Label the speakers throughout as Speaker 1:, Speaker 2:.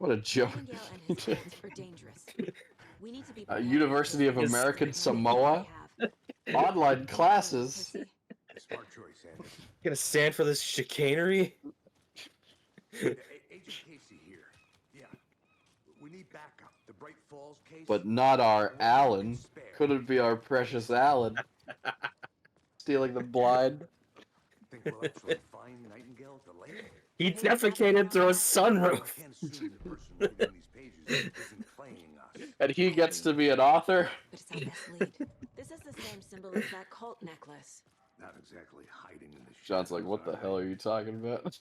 Speaker 1: What a joke.
Speaker 2: Nightingale and his friends are dangerous. We need to be prepared.
Speaker 1: University of
Speaker 3: Yes.
Speaker 1: American
Speaker 2: With the knowledge we
Speaker 1: Samoa?
Speaker 2: have.
Speaker 1: Online classes?
Speaker 2: Kissy.
Speaker 4: Smart choice, Anderson.
Speaker 3: Gonna stand for this chicanery?
Speaker 4: Agent Casey here. Yeah. We need backup. The Bright Falls case.
Speaker 1: But not our
Speaker 4: One
Speaker 1: Alan.
Speaker 4: minute spare.
Speaker 1: Couldn't be our precious Alan. Stealing the blind.
Speaker 4: Think we'll actually find Nightingale at the lake?
Speaker 3: He defecated through a
Speaker 4: I
Speaker 3: sunroof.
Speaker 4: can't assume the person writing these pages isn't playing us.
Speaker 1: And he gets to be an author?
Speaker 2: But it's our best lead. This is the same symbol as that cult necklace.
Speaker 4: Not exactly hiding in the shadows.
Speaker 1: John's like, what the hell are you talking about?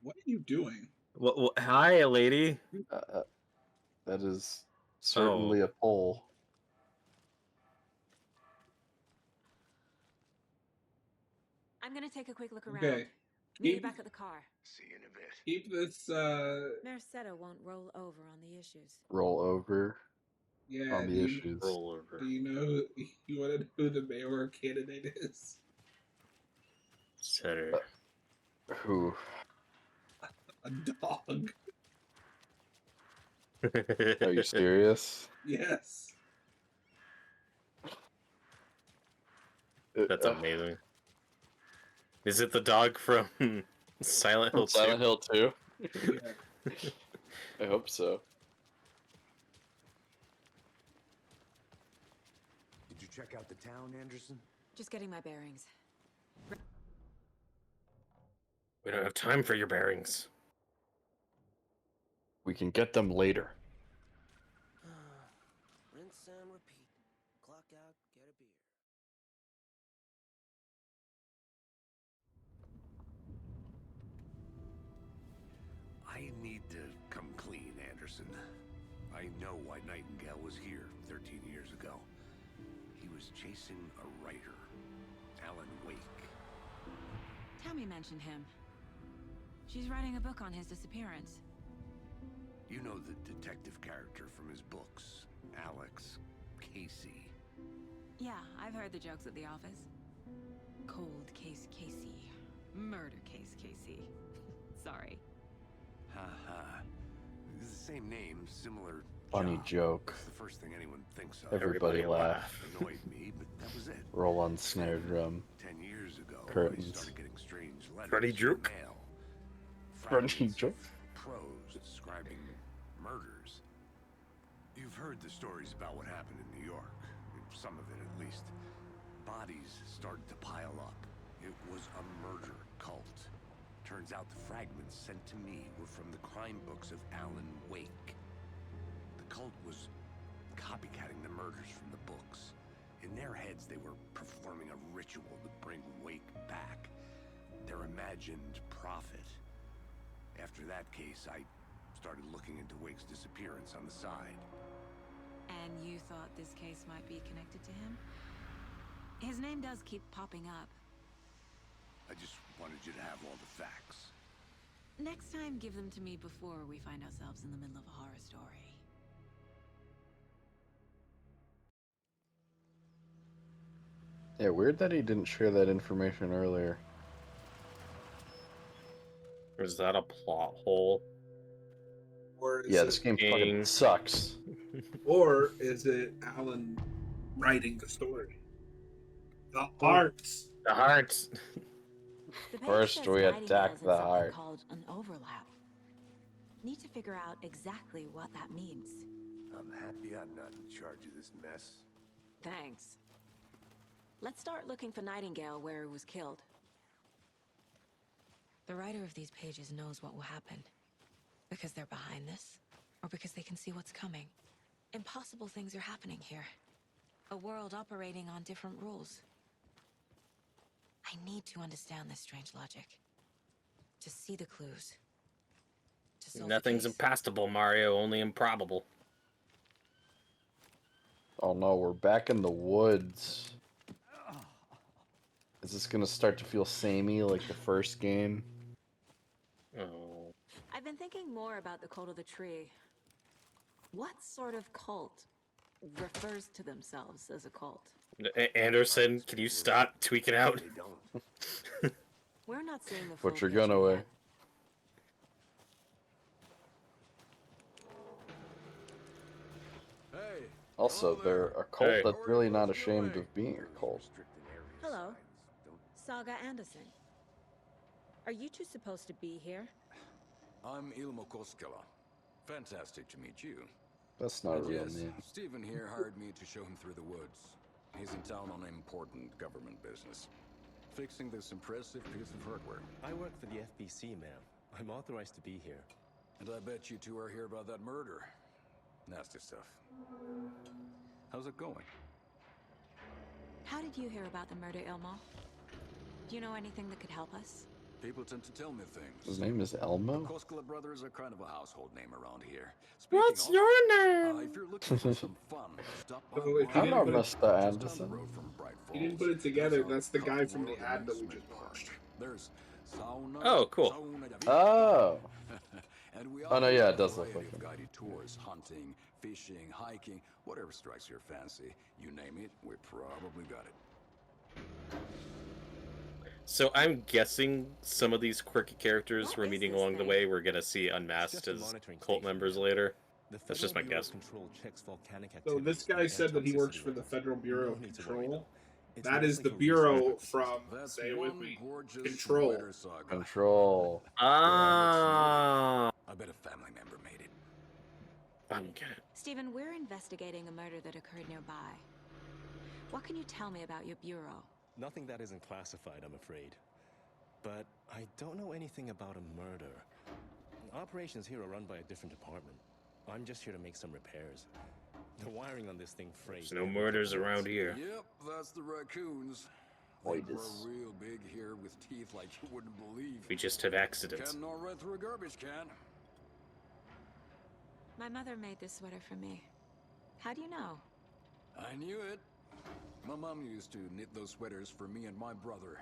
Speaker 5: What are you doing?
Speaker 3: What, hi, lady.
Speaker 1: That is certainly a poll.
Speaker 2: I'm gonna take a quick look around.
Speaker 5: Okay.
Speaker 2: Meet you back at the car.
Speaker 4: See you in a bit.
Speaker 5: Keep this,
Speaker 2: Merced won't roll over on the issues.
Speaker 1: Roll over
Speaker 5: yeah.
Speaker 1: on the issues.
Speaker 3: Roll over.
Speaker 5: Do you know you want to know who the mayor candidate is?
Speaker 3: Setter.
Speaker 1: Who?
Speaker 5: A dog.
Speaker 1: Are you serious?
Speaker 5: Yes.
Speaker 3: That's amazing. Is it the dog from Silent Hill 2?
Speaker 1: Silent Hill 2?
Speaker 5: Yeah.
Speaker 1: I hope so.
Speaker 4: Did you check out the town, Anderson?
Speaker 2: Just getting my bearings.
Speaker 3: We don't have time for your bearings.
Speaker 1: We can get them later.
Speaker 6: Rinse and repeat. Clock out, get a beer.
Speaker 4: I need to come clean, Anderson. I know why Nightingale was here 13 years ago. He was chasing a writer, Alan Wake.
Speaker 2: Tammy mentioned him. She's writing a book on his disappearance.
Speaker 4: You know the detective character from his books, Alex Casey.
Speaker 2: Yeah, I've heard the jokes at the office. Cold case Casey. Murder case Casey. Sorry.
Speaker 4: Ha. It's the same name, similar
Speaker 1: Funny
Speaker 4: job.
Speaker 1: joke.
Speaker 4: It's the first thing anyone thinks of.
Speaker 1: Everybody laugh.
Speaker 4: Annoyed me, but that was it.
Speaker 1: Roll on snare drum.
Speaker 4: 10 years ago,
Speaker 1: Curtains.
Speaker 4: I started getting strange letters
Speaker 3: Freddy
Speaker 4: in the
Speaker 3: Juke?
Speaker 4: mail.
Speaker 1: Freddy
Speaker 4: Fragments of
Speaker 1: Juke?
Speaker 4: Prose describing murders. You've heard the stories about what happened in New York. Some of it, at least. Bodies started to pile up. It was a murder cult. Turns out the fragments sent to me were from the crime books of Alan Wake. The cult was copycatting the murders from the books. In their heads, they were performing a ritual to bring Wake back. Their imagined prophet. After that case, I started looking into Wake's disappearance on the side.
Speaker 2: And you thought this case might be connected to him? His name does keep popping up.
Speaker 4: I just wanted you to have all the facts.
Speaker 2: Next time, give them to me before we find ourselves in the middle of a horror story.
Speaker 1: Yeah, weird that he didn't share that information earlier.
Speaker 3: Is that a plot hole?
Speaker 5: Or is
Speaker 1: Yeah,
Speaker 5: it,
Speaker 1: this game
Speaker 3: Dang.
Speaker 1: fucking sucks.
Speaker 5: or is it Alan writing the story? The arts.
Speaker 3: The hearts.
Speaker 2: The page
Speaker 1: First,
Speaker 2: says
Speaker 1: we
Speaker 2: Nightingale's
Speaker 1: attack
Speaker 2: in
Speaker 1: the
Speaker 2: something
Speaker 1: heart.
Speaker 2: called an overlap. Need to figure out exactly what that means.
Speaker 4: I'm happy I'm not in charge of this mess.
Speaker 2: Thanks. Let's start looking for Nightingale where he was killed. The writer of these pages knows what will happen. Because they're behind this, or because they can see what's coming. Impossible things are happening here. A world operating on different rules. I need to understand this strange logic. To see the clues. To solve
Speaker 3: Nothing's
Speaker 2: the case.
Speaker 3: impassable, Mario, only improbable.
Speaker 1: Oh no, we're back in the woods. Is this gonna start to feel samey like the first game?
Speaker 3: Oh.
Speaker 2: I've been thinking more about the cult of the tree. What sort of cult refers to themselves as a cult?
Speaker 3: Anderson, can you stop tweaking out?
Speaker 4: They don't.
Speaker 2: We're not seeing the full
Speaker 1: Put your
Speaker 2: picture
Speaker 1: gun away.
Speaker 2: yet.
Speaker 1: Also,
Speaker 4: Hello
Speaker 1: they're
Speaker 4: there.
Speaker 1: a cult
Speaker 3: Hey.
Speaker 1: that's really not ashamed of being a cult.
Speaker 2: Hello. Saga Anderson. Are you two supposed to be here?
Speaker 4: I'm Ilmo Koskela. Fantastic to meet you.
Speaker 1: That's not a
Speaker 4: And
Speaker 1: real
Speaker 4: yes,
Speaker 1: name.
Speaker 4: Stephen here hired me to show him through the woods. He's in town on important government business. Fixing this impressive piece of hardware.
Speaker 7: I work for the FBC, ma'am. I'm authorized to be here.
Speaker 4: And I bet you two are here about that murder. Nasty stuff. How's it going?
Speaker 2: How did you hear about the murder, Ilmo? Do you know anything that could help us?
Speaker 4: People tend to tell me things.
Speaker 1: His name is
Speaker 4: The
Speaker 1: Elmo?
Speaker 4: Koskela brothers are kind of a household name around here.
Speaker 3: What's
Speaker 4: Speaking of,
Speaker 3: your name?
Speaker 4: if you're looking for some fun, stop by
Speaker 5: Oh, if
Speaker 4: my
Speaker 5: you
Speaker 1: Hello,
Speaker 5: didn't put it,
Speaker 4: just
Speaker 1: Mr.
Speaker 4: down the
Speaker 1: Anderson.
Speaker 4: road from Bright
Speaker 5: you didn't
Speaker 4: Falls.
Speaker 5: put it together.
Speaker 4: There's a
Speaker 5: That's the guy
Speaker 4: coffee
Speaker 5: from the
Speaker 4: world
Speaker 5: ad that we
Speaker 4: amusement
Speaker 5: just
Speaker 4: park.
Speaker 5: watched.
Speaker 4: There's sauna.
Speaker 3: Oh, cool.
Speaker 4: sauna de vida.
Speaker 1: Oh.
Speaker 4: And we
Speaker 1: Oh, no,
Speaker 4: offer
Speaker 1: yeah,
Speaker 4: a
Speaker 1: it does look
Speaker 4: variety
Speaker 1: like
Speaker 4: of
Speaker 1: him.
Speaker 4: guided tours, hunting, fishing, hiking, whatever strikes your fancy. You name it, we probably got it.
Speaker 3: So I'm guessing some of these quirky characters
Speaker 2: What
Speaker 3: we're
Speaker 2: is
Speaker 3: meeting
Speaker 2: this
Speaker 3: along the
Speaker 2: thing?
Speaker 3: way we're gonna see
Speaker 7: It's
Speaker 3: unmasked
Speaker 7: just a
Speaker 3: as
Speaker 7: monitoring
Speaker 3: cult
Speaker 7: station,
Speaker 3: members
Speaker 7: ma'am.
Speaker 3: later.
Speaker 7: The
Speaker 3: That's just my
Speaker 7: Federal Bureau
Speaker 3: guess.
Speaker 7: of Control checks volcanic
Speaker 5: So
Speaker 7: activity
Speaker 5: this guy
Speaker 7: and
Speaker 5: said that he works
Speaker 7: toxicity
Speaker 5: for the
Speaker 7: levels.
Speaker 5: Federal Bureau
Speaker 7: No
Speaker 5: of
Speaker 7: need to worry,
Speaker 5: Control.
Speaker 7: though. It's
Speaker 5: That is
Speaker 7: mostly
Speaker 5: the
Speaker 7: for research
Speaker 5: Bureau
Speaker 7: purposes.
Speaker 5: from,
Speaker 4: That's
Speaker 5: say it with
Speaker 4: one
Speaker 5: me,
Speaker 4: gorgeous
Speaker 5: Control.
Speaker 4: murder saga.
Speaker 1: Control.
Speaker 3: Ah,
Speaker 4: I bet a family member made it.
Speaker 3: I'm getting it.
Speaker 2: Stephen, we're investigating a murder that occurred nearby. What can you tell me about your bureau?
Speaker 7: Nothing that isn't classified, I'm afraid. But I don't know anything about a murder. Operations here are run by a different department. I'm just here to make some repairs. The wiring on this thing frays.
Speaker 3: There's no murders around here.
Speaker 4: Yep, that's the raccoons.
Speaker 1: Boy,
Speaker 4: They grow
Speaker 1: this-
Speaker 4: real big here with teeth like you wouldn't believe.
Speaker 3: We just have accidents.
Speaker 4: Can not right through a garbage can.
Speaker 2: My mother made this sweater for me. How do you know?
Speaker 4: I knew it. My mom used to knit those sweaters for me and my brother.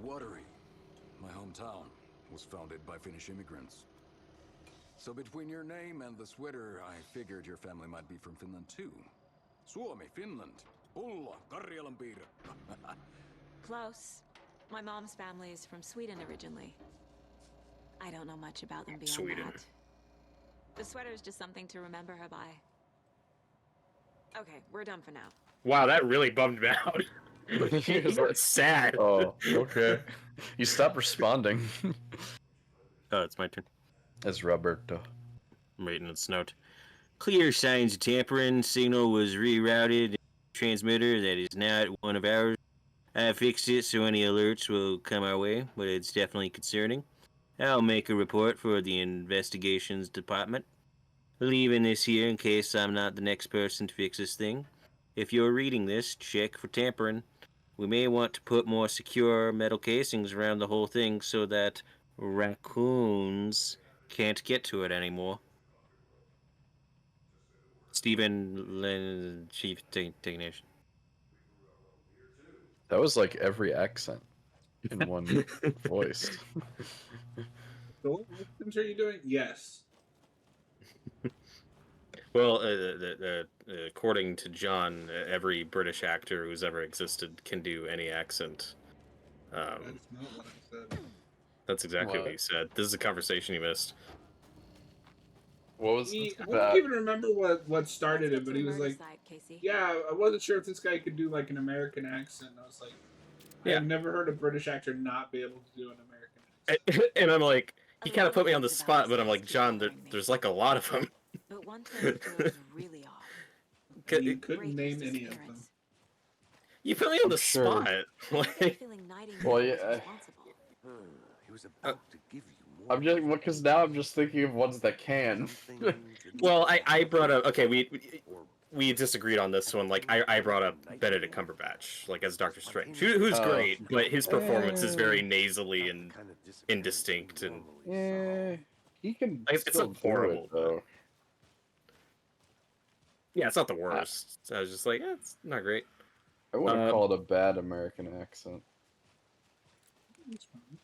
Speaker 4: Watery, my hometown, was founded by Finnish immigrants. So between your name and the sweater, I figured your family might be from Finland too. Suomi, Finland. Pulla, Karjalanpiirre.
Speaker 2: Close. My mom's family is from Sweden originally. I don't know much about them beyond
Speaker 3: Sweden.
Speaker 2: that. The sweater is just something to remember her by. Okay, we're done for now.
Speaker 3: Wow, that really bummed me out.
Speaker 1: He was like,
Speaker 3: sad.
Speaker 1: oh, okay. You stop responding.
Speaker 3: Oh, it's my turn.
Speaker 1: It's Roberto.
Speaker 3: I'm reading its note. Clear signs of tampering. Signal was rerouted. Transmitter that is not one of ours. I fixed it so any alerts will come our way, but it's definitely concerning. I'll make a report for the investigations department. Leaving this here in case I'm not the next person to fix this thing. If you're reading this, check for tampering. We may want to put more secure metal casings around the whole thing so that raccoons can't get to it anymore. Stephen, Chief Technician.
Speaker 1: That was like every accent in one voice.
Speaker 5: So what accents are you doing? Yes.
Speaker 3: Well, according to John, every British actor who's ever existed can do any accent.
Speaker 5: That's not what I said.
Speaker 3: That's exactly what
Speaker 1: What?
Speaker 3: he said. This is a conversation you missed.
Speaker 1: What was
Speaker 5: I
Speaker 1: that?
Speaker 5: don't even remember what started
Speaker 2: Let's
Speaker 5: it,
Speaker 2: get
Speaker 5: but
Speaker 2: to
Speaker 5: he
Speaker 2: the
Speaker 5: was
Speaker 2: murder
Speaker 5: like,
Speaker 2: site, Casey.
Speaker 5: yeah, I wasn't sure if this guy could do like an American accent. I was like,
Speaker 3: Yeah.
Speaker 5: I've never heard a British actor not be able to do an American accent.
Speaker 3: And I'm like, he
Speaker 2: A
Speaker 3: kind
Speaker 2: lot
Speaker 3: of put
Speaker 2: of
Speaker 3: me on the
Speaker 2: things about
Speaker 3: spot,
Speaker 2: this
Speaker 3: but I'm
Speaker 2: place
Speaker 3: like,
Speaker 2: keep
Speaker 3: John,
Speaker 2: bothering me.
Speaker 3: there's like a lot of them.
Speaker 2: But one thing feels really off.
Speaker 5: And you couldn't
Speaker 2: Raker's
Speaker 5: name any of them.
Speaker 2: disappearance.
Speaker 3: You put me on the
Speaker 1: Sure.
Speaker 3: spot.
Speaker 2: I get the
Speaker 3: Like,
Speaker 2: feeling Nightingale
Speaker 1: Well,
Speaker 2: was
Speaker 1: yeah,
Speaker 2: responsible.
Speaker 4: He was about to give you more.
Speaker 1: I'm just because now I'm just thinking of ones that can.
Speaker 3: well, I brought up. Okay, we disagreed on this one. Like, I brought up Benedict Cumberbatch, like as Doctor Strange, who's
Speaker 1: Oh.
Speaker 3: great, but his performance is very nasally and indistinct, and
Speaker 1: Yeah, he can
Speaker 3: It's
Speaker 1: still
Speaker 3: not
Speaker 1: do
Speaker 3: horrible,
Speaker 1: it though.
Speaker 3: yeah, it's not the worst. So I was just like, it's not great.
Speaker 1: I wouldn't call it a bad American accent.
Speaker 5: It's fine.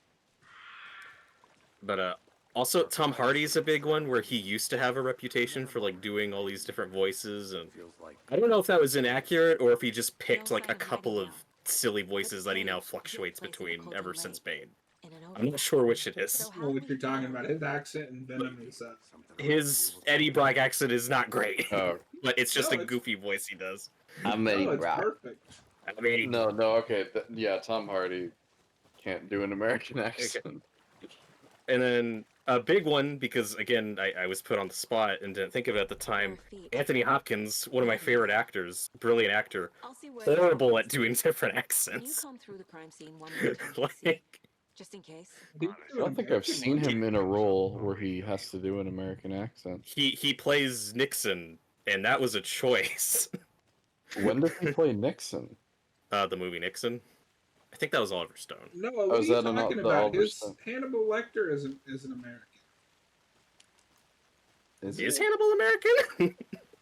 Speaker 3: But also Tom Hardy's a big one where he used to have a reputation for like doing all these different voices, and I don't know if that was inaccurate or if he just picked like a couple of silly voices that he now fluctuates between ever since Bane.
Speaker 2: in an
Speaker 3: I'm not sure which it is.
Speaker 2: So how
Speaker 5: Well,
Speaker 2: do
Speaker 5: what
Speaker 2: we
Speaker 5: you're talking
Speaker 2: know?
Speaker 5: about, his accent and Venom is
Speaker 3: His Eddie Brock accent is not great,
Speaker 1: Oh,
Speaker 3: but it's just
Speaker 5: No,
Speaker 3: a
Speaker 5: it's-
Speaker 3: goofy voice he does.
Speaker 1: I'm Eddie
Speaker 5: no, it's
Speaker 1: Brock.
Speaker 5: perfect.
Speaker 3: I mean,
Speaker 1: No, okay. Yeah, Tom Hardy can't do an American accent.
Speaker 3: And then a big one, because again, I was put on the spot and didn't think of it at the time. Anthony Hopkins, one of my favorite actors, brilliant actor,
Speaker 2: I'll see where
Speaker 3: horrible at doing different
Speaker 2: Can you
Speaker 3: accents.
Speaker 2: comb through the crime scene one more time, Casey?
Speaker 3: Like,
Speaker 2: Just in case.
Speaker 5: He can
Speaker 1: I
Speaker 5: do an
Speaker 1: don't think I've
Speaker 5: American
Speaker 1: seen
Speaker 5: one.
Speaker 1: him in a role where he has to do an American accent.
Speaker 3: he plays Nixon, and that was a choice.
Speaker 1: When did he play Nixon?
Speaker 3: The movie Nixon. I think that was Oliver Stone.
Speaker 5: No, what
Speaker 1: Oh,
Speaker 5: are
Speaker 1: is
Speaker 5: you
Speaker 1: that
Speaker 5: talking
Speaker 1: the
Speaker 5: about?
Speaker 1: Oliver
Speaker 5: His
Speaker 1: Stone?
Speaker 5: Hannibal Lecter is an American.
Speaker 3: Is Hannibal American?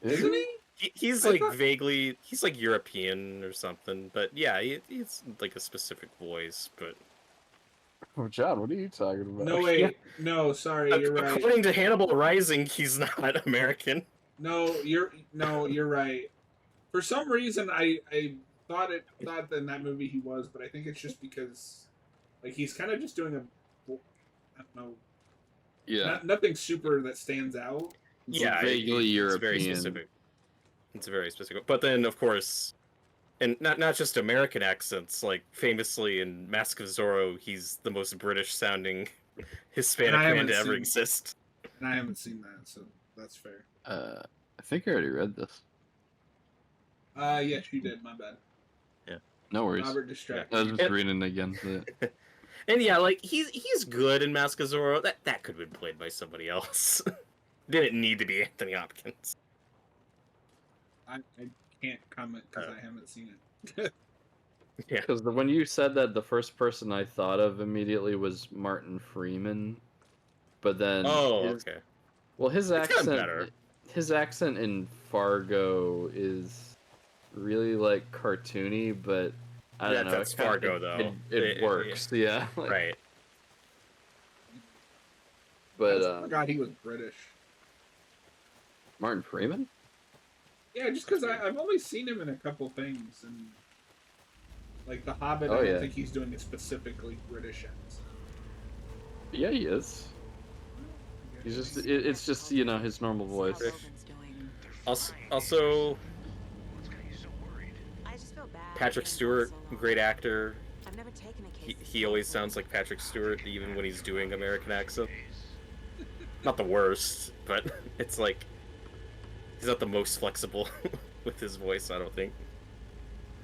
Speaker 5: Isn't he?
Speaker 3: He's
Speaker 5: I
Speaker 3: like
Speaker 5: thought-
Speaker 3: vaguely, he's like European or something, but yeah, he's like a specific voice. But
Speaker 1: Oh, John, what are you talking about?
Speaker 5: No, wait. No, sorry, you're right.
Speaker 3: according to Hannibal Rising, he's not American.
Speaker 5: No, you're right. For some reason, I thought that in that movie he was, but I think it's just because like he's kind of just doing I don't know,
Speaker 1: Yeah,
Speaker 5: nothing super that stands out.
Speaker 3: Yeah,
Speaker 1: vaguely
Speaker 3: it's very
Speaker 1: European.
Speaker 3: specific. It's very specific. But then, of course, and not just American accents. Like famously in Mask of Zorro, he's the most British sounding Hispanic
Speaker 5: And I
Speaker 3: man
Speaker 5: haven't
Speaker 3: to ever
Speaker 5: seen-
Speaker 3: exist.
Speaker 5: And I haven't seen that, so that's fair.
Speaker 1: I think I already read this.
Speaker 5: Yes, you did. My bad.
Speaker 1: No worries.
Speaker 5: Robert distracted.
Speaker 1: I was just
Speaker 3: And-
Speaker 1: reading it again.
Speaker 3: And yeah, like he's good in Mask of Zorro. That could have been played by somebody else. Didn't need to be Anthony Hopkins.
Speaker 5: I can't comment because I haven't seen it.
Speaker 3: Yeah.
Speaker 1: Because when you said that, the first person I thought of immediately was Martin Freeman, but then
Speaker 3: Oh,
Speaker 1: his,
Speaker 3: okay.
Speaker 1: well, his
Speaker 3: It's gotten
Speaker 1: accent,
Speaker 3: better.
Speaker 1: his accent in Fargo is really like cartoony, but I don't know.
Speaker 3: That's
Speaker 1: it kinda-
Speaker 3: Fargo, though.
Speaker 1: It works, yeah. Like,
Speaker 3: Right.
Speaker 1: But
Speaker 5: I forgot he was British.
Speaker 1: Martin Freeman?
Speaker 5: Yeah, just because I've only seen him in a couple things, and like The Hobbit,
Speaker 1: Oh,
Speaker 5: I don't
Speaker 1: yeah.
Speaker 5: think he's doing a specifically British accent.
Speaker 1: Yeah, he is. He's just it's just his normal voice.
Speaker 3: Also,
Speaker 2: I just feel bad.
Speaker 3: Patrick
Speaker 2: being
Speaker 3: Stewart,
Speaker 2: gone so long.
Speaker 3: great actor.
Speaker 2: I've never taken a case.
Speaker 3: He always sounds like Patrick Stewart, even when he's doing American accent. Not the worst, but it's like he's not the most flexible with his voice. I don't think.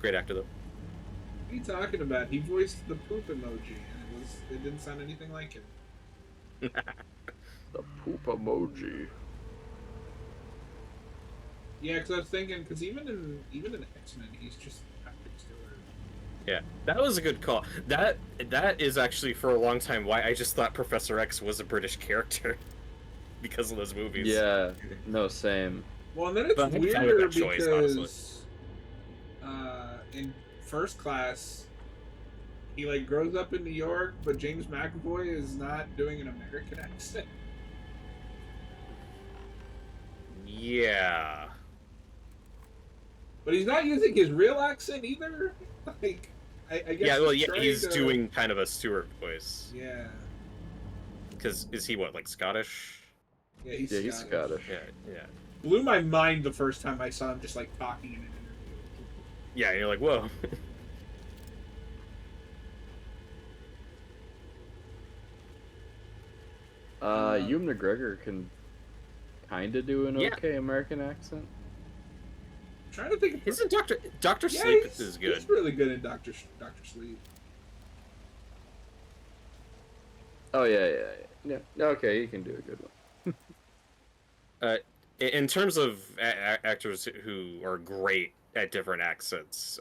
Speaker 3: Great actor though.
Speaker 5: What are you talking about? He voiced the poop emoji, and it didn't sound anything like him.
Speaker 1: The poop emoji.
Speaker 5: Yeah, because I was thinking, because even in X-Men, he's just Patrick Stewart.
Speaker 3: Yeah, that was a good call. That is actually for a long time why I just thought Professor X was a British character because of those movies.
Speaker 1: Yeah, no, same.
Speaker 5: Well, and then it's
Speaker 3: But I'm fine with
Speaker 5: weirder
Speaker 3: that choice, honestly.
Speaker 5: because in First Class, he like grows up in New York, but James McAvoy is not doing an American accent.
Speaker 3: Yeah.
Speaker 5: But he's not using his real accent either. Like, I guess.
Speaker 3: Yeah. Well, yeah.
Speaker 5: trying
Speaker 3: He's
Speaker 5: to-
Speaker 3: doing kind of a Stewart voice.
Speaker 5: Yeah.
Speaker 3: Because is he what, like Scottish?
Speaker 5: Yeah, he's
Speaker 1: Yeah, he's Scottish.
Speaker 3: Yeah. Yeah.
Speaker 5: Blew my mind the first time I saw him just like talking in an interview.
Speaker 3: Yeah. And you're like, whoa.
Speaker 1: Ewan McGregor can kind of do an
Speaker 3: Yeah.
Speaker 1: okay American accent.
Speaker 5: I'm trying to think. Of,
Speaker 3: Isn't Doctor
Speaker 5: yeah,
Speaker 3: Sleep
Speaker 5: he's,
Speaker 3: is good?
Speaker 5: He's really good in Doctor Sleep.
Speaker 1: Oh yeah. Okay, he can do a good one.
Speaker 3: In terms of actors who are great at different accents,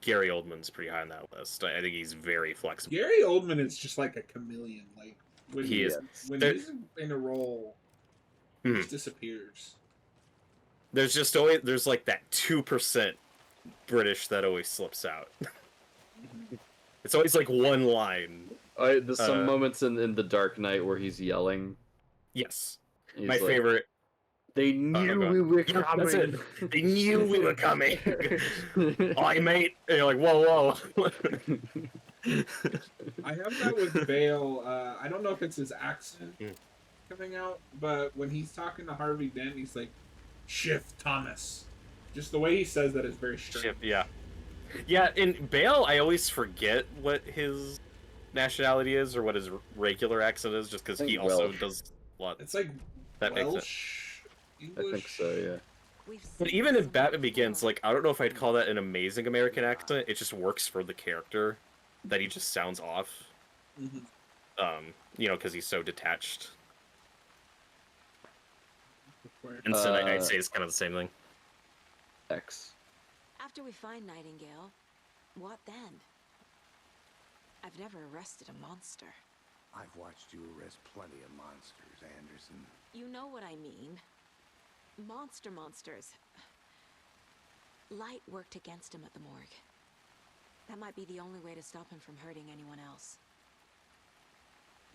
Speaker 3: Gary Oldman's pretty high on that list. I think he's very flexible.
Speaker 5: Gary Oldman is just like a chameleon. Like when
Speaker 3: He is.
Speaker 5: when
Speaker 3: There-
Speaker 5: he's in a role, he
Speaker 3: Hmm.
Speaker 5: just disappears.
Speaker 3: There's like that 2% British that always slips out. It's always like one line.
Speaker 1: There's some
Speaker 3: Uh,
Speaker 1: moments in The Dark Knight where he's yelling.
Speaker 3: Yes,
Speaker 1: He's
Speaker 3: my
Speaker 1: like,
Speaker 3: favorite.
Speaker 1: They
Speaker 3: go
Speaker 1: knew
Speaker 3: on.
Speaker 1: we were
Speaker 3: Yeah,
Speaker 1: coming.
Speaker 3: that's it. They knew we were coming. Aye, mate. And you're like, whoa, whoa.
Speaker 5: I have that with Bale. I don't know if it's his accent
Speaker 3: Mm.
Speaker 5: coming out, but when he's talking to Harvey Dent, he's like, "Schiff Thomas." Just the way he says that is very strange.
Speaker 8: Ship, yeah. Yeah, in Bale, I always forget what his nationality is or what his regular accent is, just because
Speaker 1: I
Speaker 8: he
Speaker 1: think
Speaker 8: also
Speaker 1: Welsh.
Speaker 8: does a lot.
Speaker 5: It's like
Speaker 8: That makes sense.
Speaker 5: Welsh,
Speaker 1: I think
Speaker 5: English.
Speaker 1: so, yeah.
Speaker 2: We've
Speaker 8: But
Speaker 2: seen
Speaker 8: even
Speaker 2: this
Speaker 8: in
Speaker 2: somewhere
Speaker 8: Batman Begins,
Speaker 2: before.
Speaker 8: like, I don't know if I'd call that an amazing American accent. It just works for the character, that he just sounds off.
Speaker 5: Mhm.
Speaker 8: You know, because he's so detached.
Speaker 5: Where-
Speaker 8: Vincent, I'd say it's kind of the same thing.
Speaker 1: X.
Speaker 2: After we find Nightingale, what then? I've never arrested a monster.
Speaker 4: I've watched you arrest plenty of monsters, Anderson.
Speaker 2: You know what I mean. Monsters. Light worked against him at the morgue. That might be the only way to stop him from hurting anyone else.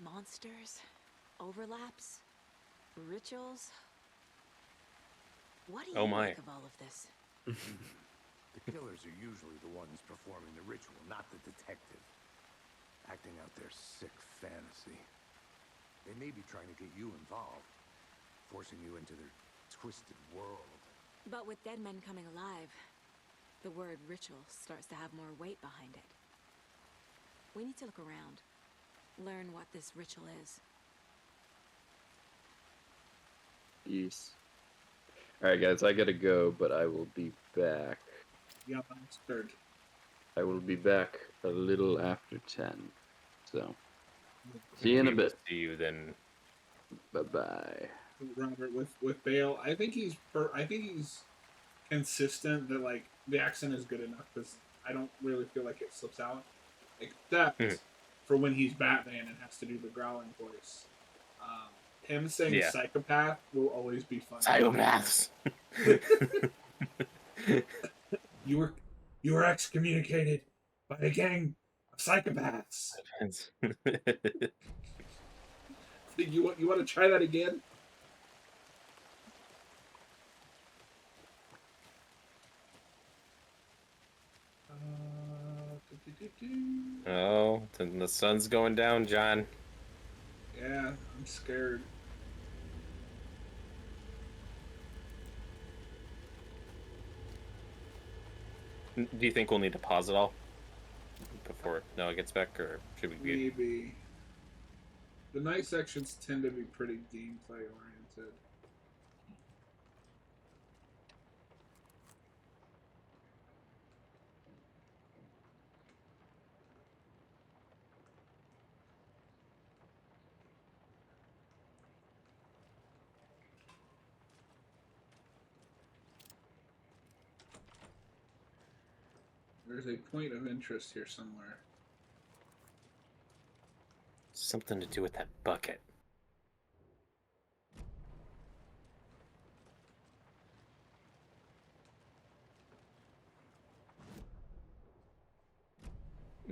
Speaker 2: Monsters, overlaps, rituals. What do
Speaker 8: Oh
Speaker 2: you
Speaker 8: my.
Speaker 2: make of all of this?
Speaker 4: The killers are usually the ones performing the ritual, not the detective. Acting out their sick fantasy. They may be trying to get you involved, forcing you into their twisted world.
Speaker 2: But with dead men coming alive, the word ritual starts to have more weight behind it. We need to look around, learn what this ritual is.
Speaker 1: Yes. Alright, guys, I gotta go, but I will be back.
Speaker 5: Yeah, bastard.
Speaker 1: I will be back a little after 10. So, see you in a
Speaker 8: We will
Speaker 1: bit.
Speaker 8: see you then.
Speaker 1: Bye-bye.
Speaker 5: Robert with Bale. I think he's consistent. That like the accent is good enough because I don't really feel like it slips out, except
Speaker 8: Mhm.
Speaker 5: for when he's Batman and has to do the growling voice. Him saying
Speaker 8: Yeah.
Speaker 5: psychopath will always be fun.
Speaker 8: Psychopaths!
Speaker 5: You were excommunicated by a gang of psychopaths. You want to try that again?
Speaker 8: Oh, then the sun's going down, John.
Speaker 5: Yeah, I'm scared.
Speaker 8: Do you think we'll need to pause it all before Noah gets back, or should we be?
Speaker 5: Maybe. The night sections tend to be pretty gameplay oriented. There's a point of interest here somewhere.
Speaker 8: Something to do with that bucket.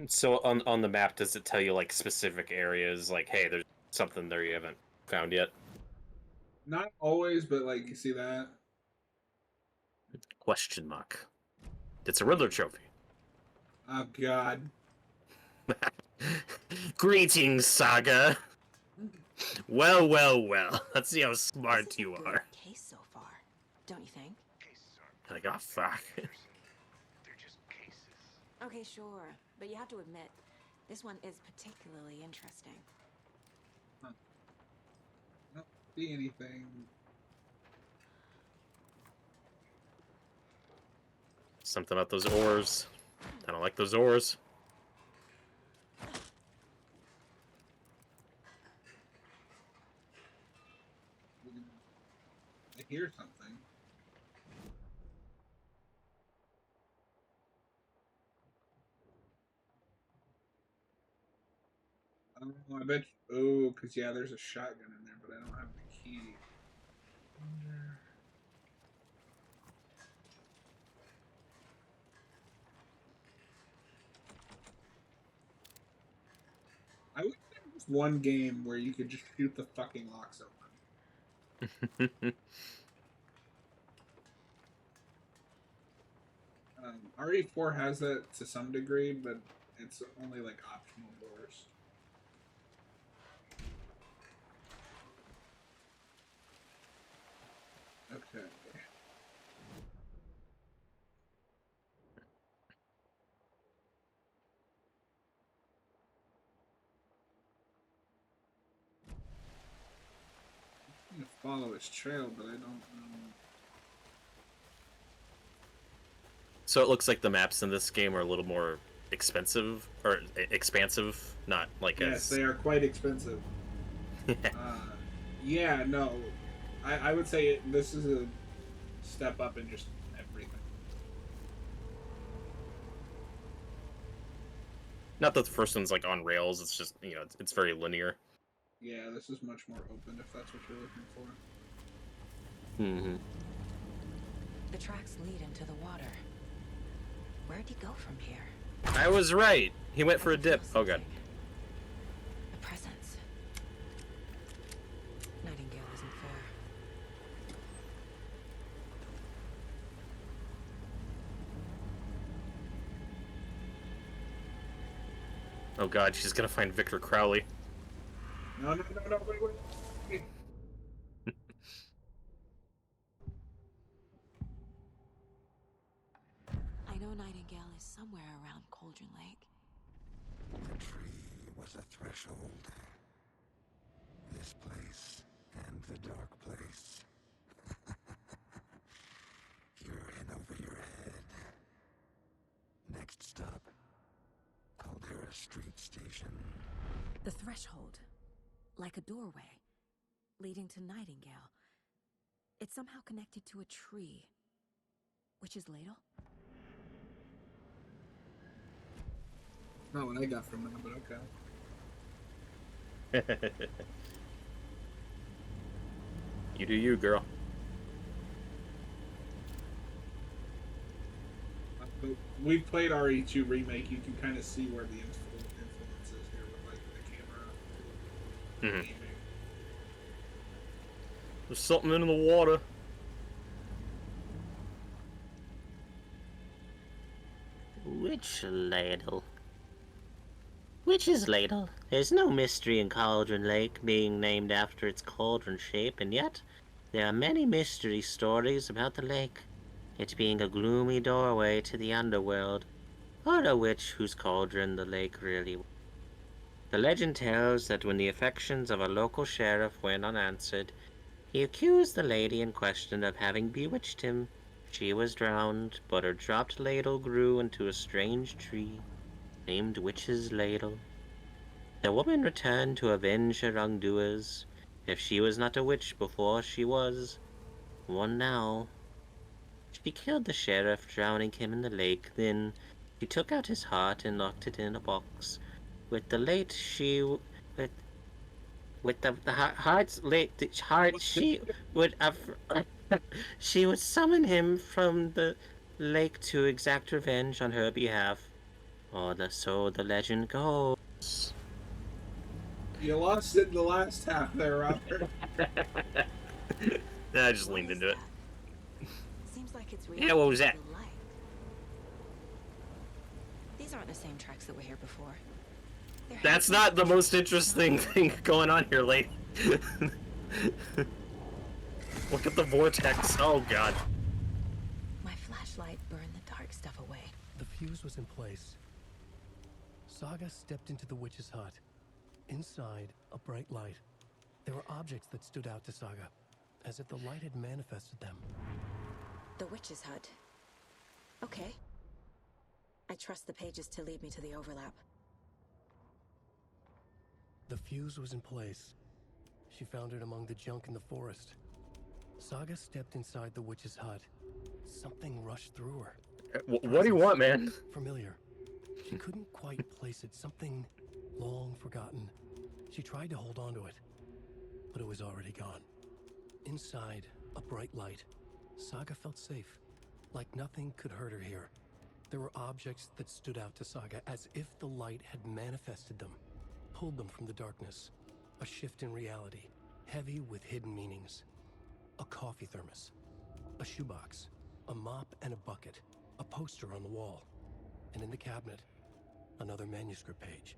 Speaker 8: So on the map, does it tell you like specific areas? Like, hey, there's something there you haven't found yet.
Speaker 5: Not always, but like you see that.
Speaker 8: Question mark. It's a Riddler trophy.
Speaker 5: Oh God.
Speaker 8: Greetings, Saga. Well. Let's see how smart
Speaker 2: This is a
Speaker 8: you
Speaker 2: good
Speaker 8: are.
Speaker 2: case so far, don't you think?
Speaker 8: Like, oh fuck.
Speaker 4: They're just cases.
Speaker 2: Okay, sure, but you have to admit, this one is particularly interesting.
Speaker 5: I don't see anything.
Speaker 8: Something about those oars. I don't like those oars.
Speaker 5: I hear something. Oh, I bet. Oh, because yeah, there's a shotgun in there, but I don't have the key. I wish there was one game where you could just shoot the fucking locks open. RE4 has that to some degree, but It's only like optional doors. Okay. I'm gonna follow his trail, but I don't know.
Speaker 8: So it looks like the maps in this game are a little more expensive or expansive, not like
Speaker 5: Yes,
Speaker 8: as.
Speaker 5: they are quite expensive. Yeah, no. I would say this is a step up in just everything.
Speaker 8: Not that the first one's like on rails. It's just it's very linear.
Speaker 5: Yeah, this is much more open if that's what you're looking for.
Speaker 8: Mm-hmm.
Speaker 2: The tracks lead into the water. Where'd he go from here?
Speaker 8: I was right. He went for
Speaker 2: I
Speaker 8: a
Speaker 2: can
Speaker 8: dip.
Speaker 2: feel
Speaker 8: Oh god.
Speaker 2: something. A presence. Nightingale isn't fair.
Speaker 8: Oh god, she's gonna find Victor Crowley.
Speaker 5: No, wait.
Speaker 2: I know Nightingale is somewhere around Cauldron Lake.
Speaker 4: The tree was a threshold. This place and the dark place. You're in over your head. Next stop, Caldera Street Station.
Speaker 2: The threshold. Like a doorway. Leading to Nightingale. It's somehow connected to a tree. Witch's ladle?
Speaker 5: Not what I got from that, but okay.
Speaker 8: You do you, girl.
Speaker 5: But we've played RE2 Remake. You can kind of see where the influence is here with like the camera.
Speaker 8: Mm-hmm. There's something in the water.
Speaker 3: Witch ladle. Witch's ladle. There's no mystery in Cauldron Lake being named after its cauldron shape, and yet there are many mystery stories about the lake. It being a gloomy doorway to the underworld, or a witch whose cauldron the lake really was. The legend tells that when the affections of a local sheriff went unanswered, he accused the lady in question of having bewitched him. She was drowned, but her dropped ladle grew into a strange tree, named Witch's Ladle. The woman returned to avenge her wrongdoers, if she was not a witch before she was one now. She killed the sheriff, drowning him in the lake. Then she took out his heart and locked it in a box. With the late she with the heart's late the heart she would she would summon him from the lake to exact revenge on her behalf. Or so the legend goes.
Speaker 5: You lost it in the last half there, Robert.
Speaker 8: I just
Speaker 2: What
Speaker 8: leaned
Speaker 2: is
Speaker 8: into it.
Speaker 2: that? Seems like it's
Speaker 3: Yeah, what was that?
Speaker 2: reacting to the light. These aren't the same tracks that were here before. They're
Speaker 8: That's
Speaker 2: heading
Speaker 8: not the
Speaker 2: towards
Speaker 8: most interesting thing going on here, lady. Look at the vortex. Oh god.
Speaker 2: My flashlight burned the dark stuff away.
Speaker 9: The fuse was in place. Saga stepped into the witch's hut. Inside, a bright light. There were objects that stood out to Saga, as if the light had manifested them.
Speaker 2: The witch's hut. Okay. I trust the pages to lead me to the overlap.
Speaker 9: The fuse was in place. She found it among the junk in the forest. Saga stepped inside the witch's hut. Something rushed through her.
Speaker 8: What do you want, man?
Speaker 9: Familiar. She couldn't quite place it. Something long forgotten. She tried to hold on to it, but it was already gone. Inside, a bright light. Saga felt safe, like nothing could hurt her here. There were objects that stood out to Saga as if the light had manifested them, pulled them from the darkness. A shift in reality, heavy with hidden meanings. A coffee thermos, a shoebox, a mop and a bucket, a poster on the wall, and in the cabinet, Another manuscript page.